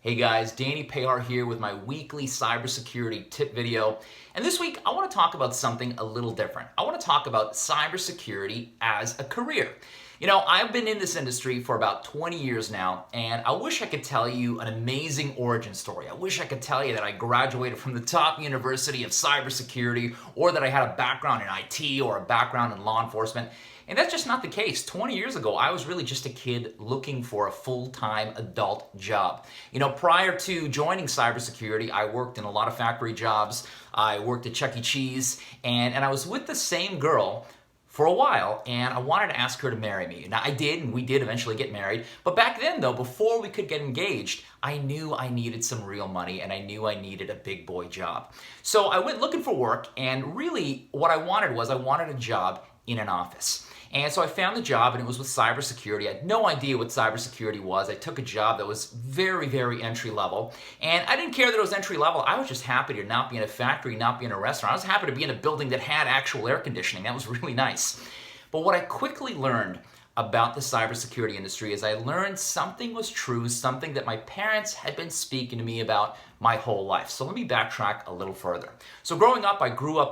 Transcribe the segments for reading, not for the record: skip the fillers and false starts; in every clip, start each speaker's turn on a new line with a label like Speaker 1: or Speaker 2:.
Speaker 1: Hey guys, Danny Payar here with my weekly cybersecurity tip video. And this week I want to talk about something a little different. I want to talk about cybersecurity as a career. You know, I've been in this industry for about 20 years now, and I wish I could tell you an amazing origin story. I wish I could tell you that I graduated from the top university of cybersecurity, or that I had a background in IT or a background in law enforcement. And that's just not the case. 20 years ago, I was really just a kid looking for a full-time adult job. You know, prior to joining cybersecurity, I worked in a lot of factory jobs. I worked at Chuck E. Cheese, and I was with the same girl for a while, and I wanted to ask her to marry me. Now, I did, and we did eventually get married. But back then, though, before we could get engaged, I knew I needed some real money, and I knew I needed a big boy job. So I went looking for work, and really what I wanted was I wanted a job in an office. And so I found the job, and it was with cybersecurity. I had no idea what cybersecurity was. I took a job that was very, very entry level. And I didn't care that it was entry level. I was just happy to not be in a factory, not be in a restaurant. I was happy to be in a building that had actual air conditioning. That was really nice. But what I quickly learned about the cybersecurity industry is I learned something was true, something that my parents had been speaking to me about my whole life. So let me backtrack a little further. So growing up,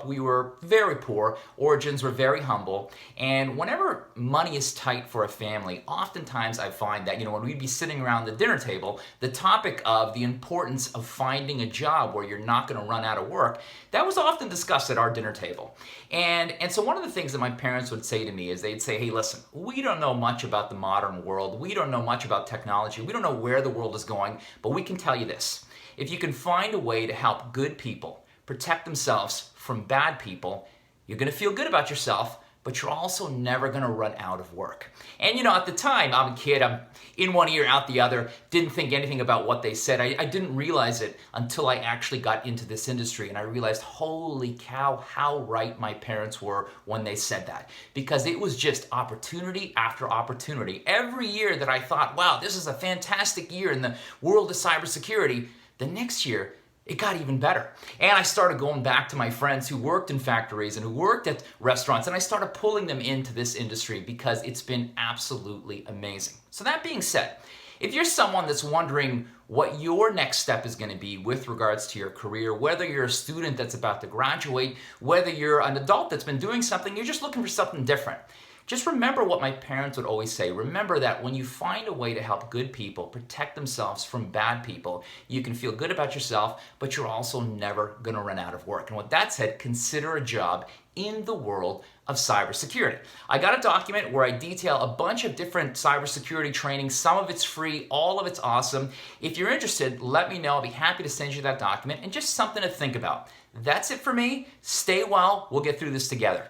Speaker 1: we were very poor, origins were very humble, and whenever money is tight for a family, oftentimes I find that, when we'd be sitting around the dinner table, the topic of the importance of finding a job where you're not going to run out of work, that was often discussed at our dinner table. And so one of the things that my parents would say to me is they'd say, hey, listen, we don't know much about the modern world, we don't know much about technology, we don't know where the world is going, but we can tell you this. If you can find a way to help good people protect themselves from bad people, you're going to feel good about yourself, but you're also never going to run out of work. And at the time, I'm a kid, I'm in one ear, out the other, didn't think anything about what they said. I didn't realize it until I actually got into this industry, and I realized, holy cow, how right my parents were when they said that. Because it was just opportunity after opportunity. Every year that I thought, wow, this is a fantastic year in the world of cybersecurity, the next year, it got even better. And I started going back to my friends who worked in factories and who worked at restaurants, and I started pulling them into this industry because it's been absolutely amazing. So that being said, if you're someone that's wondering what your next step is going to be with regards to your career, whether you're a student that's about to graduate, whether you're an adult that's been doing something, you're just looking for something different, just remember what my parents would always say. Remember that when you find a way to help good people protect themselves from bad people, you can feel good about yourself, but you're also never going to run out of work. And with that said, consider a job in the world of cybersecurity. I got a document where I detail a bunch of different cybersecurity training. Some of it's free, all of it's awesome. If you're interested, let me know. I'll be happy to send you that document, and just something to think about. That's it for me. Stay well. We'll get through this together.